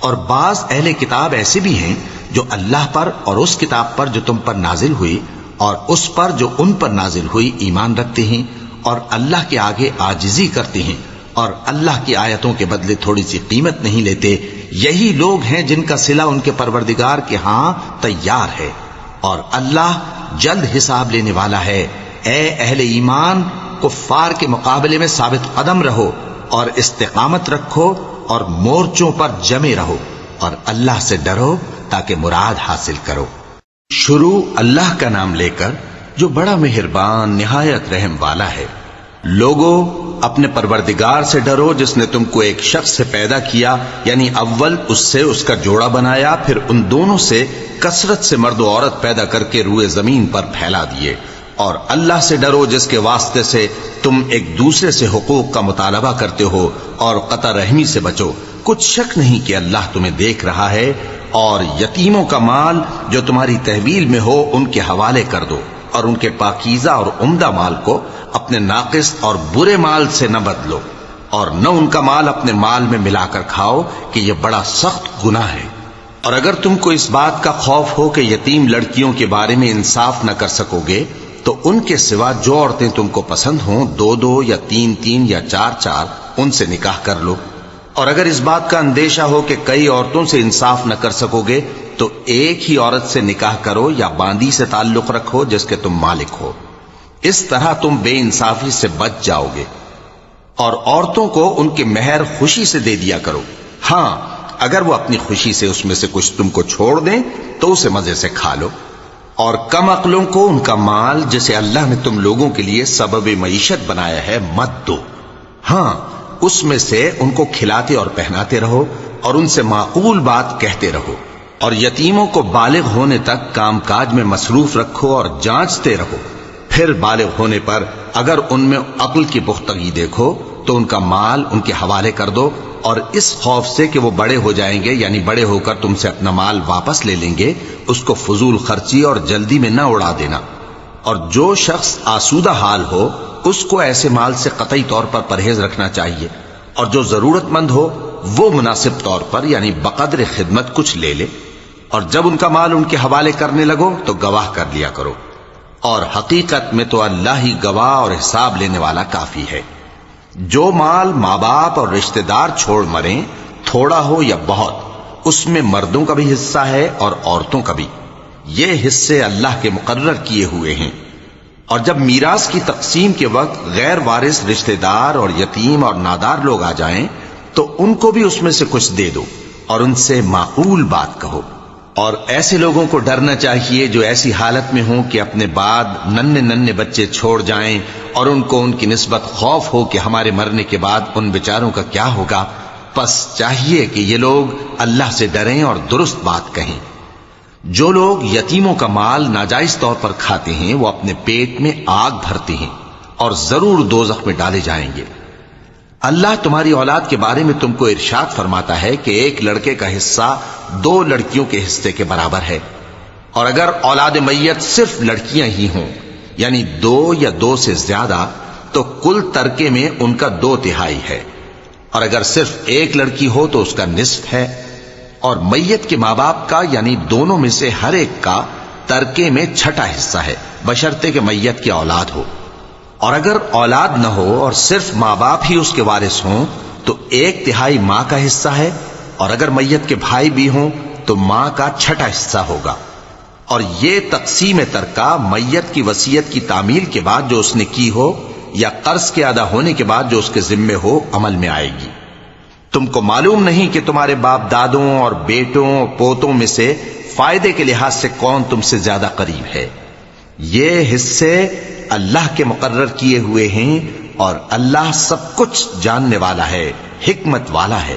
اور بعض اہل کتاب ایسے بھی ہیں جو اللہ پر اور اس کتاب پر جو تم پر نازل ہوئی اور اس پر جو ان پر نازل ہوئی ایمان رکھتے ہیں اور اللہ کے آگے عاجزی کرتے ہیں اور اللہ کی آیتوں کے بدلے تھوڑی سی قیمت نہیں لیتے. یہی لوگ ہیں جن کا صلہ ان کے پروردگار کے ہاں تیار ہے اور اللہ جلد حساب لینے والا ہے. اے اہل ایمان، کفار کے مقابلے میں ثابت قدم رہو اور استقامت رکھو اور مورچوں پر جمے رہو اور اللہ سے ڈرو تاکہ مراد حاصل کرو. شروع اللہ کا نام لے کر جو بڑا مہربان نہایت رحم والا ہے. لوگو اپنے پروردگار سے ڈرو جس نے تم کو ایک شخص سے پیدا کیا، یعنی اول اس سے اس کا جوڑا بنایا، پھر ان دونوں سے کثرت سے مرد و عورت پیدا کر کے روئے زمین پر پھیلا دیے. اور اللہ سے ڈرو جس کے واسطے سے تم ایک دوسرے سے حقوق کا مطالبہ کرتے ہو اور قطع رحمی سے بچو. کچھ شک نہیں کہ اللہ تمہیں دیکھ رہا ہے. اور یتیموں کا مال جو تمہاری تحویل میں ہو ان کے حوالے کر دو اور ان کے پاکیزہ اور عمدہ مال کو اپنے ناقص اور برے مال سے نہ بدلو اور نہ ان کا مال اپنے مال میں ملا کر کھاؤ کہ یہ بڑا سخت گناہ ہے. اور اگر تم کو اس بات کا خوف ہو کہ یتیم لڑکیوں کے بارے میں انصاف نہ کر سکو گے تو ان کے سوا جو عورتیں تم کو پسند ہوں 2 یا 3 یا 4 ان سے نکاح کر لو. اور اگر اس بات کا اندیشہ ہو کہ کئی عورتوں سے انصاف نہ کر سکو گے تو ایک ہی عورت سے نکاح کرو یا باندی سے تعلق رکھو جس کے تم مالک ہو. اس طرح تم بے انصافی سے بچ جاؤ گے. اور عورتوں کو ان کے مہر خوشی سے دے دیا کرو. ہاں اگر وہ اپنی خوشی سے اس میں سے کچھ تم کو چھوڑ دیں تو اسے مزے سے کھا لو. اور کم عقلوں کو ان کا مال جسے اللہ نے تم لوگوں کے لیے سبب معیشت بنایا ہے مت دو. ہاں اس میں سے ان کو کھلاتے اور پہناتے رہو اور ان سے معقول بات کہتے رہو. اور یتیموں کو بالغ ہونے تک کام کاج میں مصروف رکھو اور جانچتے رہو. پھر بالغ ہونے پر اگر ان میں عقل کی پختگی دیکھو تو ان کا مال ان کے حوالے کر دو اور اس خوف سے کہ وہ بڑے ہو جائیں گے یعنی بڑے ہو کر تم سے اپنا مال واپس لے لیں گے اس کو فضول خرچی اور جلدی میں نہ اڑا دینا. اور جو شخص آسودہ حال ہو اس کو ایسے مال سے قطعی طور پر پرہیز رکھنا چاہیے. اور جو ضرورت مند ہو وہ مناسب طور پر یعنی بقدر خدمت کچھ لے لے. اور جب ان کا مال ان کے حوالے کرنے لگو تو گواہ کر لیا کرو. اور حقیقت میں تو اللہ ہی گواہ اور حساب لینے والا کافی ہے. جو مال ماں باپ اور رشتہ دار چھوڑ مریں تھوڑا ہو یا بہت اس میں مردوں کا بھی حصہ ہے اور عورتوں کا بھی. یہ حصے اللہ کے مقرر کیے ہوئے ہیں. اور جب میراث کی تقسیم کے وقت غیر وارث رشتہ دار اور یتیم اور نادار لوگ آ جائیں تو ان کو بھی اس میں سے کچھ دے دو اور ان سے معقول بات کہو. اور ایسے لوگوں کو ڈرنا چاہیے جو ایسی حالت میں ہوں کہ اپنے بعد ننھے بچے چھوڑ جائیں اور ان کو ان کی نسبت خوف ہو کہ ہمارے مرنے کے بعد ان بیچاروں کا کیا ہوگا. پس چاہیے کہ یہ لوگ اللہ سے ڈریں اور درست بات کہیں. جو لوگ یتیموں کا مال ناجائز طور پر کھاتے ہیں وہ اپنے پیٹ میں آگ بھرتے ہیں اور ضرور دوزخ میں ڈالے جائیں گے. اللہ تمہاری اولاد کے بارے میں تم کو ارشاد فرماتا ہے کہ ایک لڑکے کا حصہ 2 لڑکیوں کے حصے کے برابر ہے. اور اگر اولاد میت صرف لڑکیاں ہی ہوں یعنی 2 یا 2 سے زیادہ تو کل ترکے میں ان کا 2/3 ہے. اور اگر صرف ایک لڑکی ہو تو اس کا نصف ہے. اور میت کے ماں باپ کا یعنی دونوں میں سے ہر ایک کا ترکے میں 6واں حصہ ہے بشرطے کہ میت کی اولاد ہو. اور اگر اولاد نہ ہو اور صرف ماں باپ ہی اس کے وارث ہوں تو 1/3 ماں کا حصہ ہے. اور اگر میت کے بھائی بھی ہوں تو ماں کا 6واں حصہ ہوگا. اور یہ تقسیم ترکہ میت کی وصیت کی تعمیل کے بعد جو اس نے کی ہو یا قرض کے ادا ہونے کے بعد جو اس کے ذمے ہو عمل میں آئے گی. تم کو معلوم نہیں کہ تمہارے باپ دادوں اور بیٹوں اور پوتوں میں سے فائدے کے لحاظ سے کون تم سے زیادہ قریب ہے. یہ حصے اللہ کے مقرر کیے ہوئے ہیں اور اللہ سب کچھ جاننے والا ہے، حکمت والا ہے.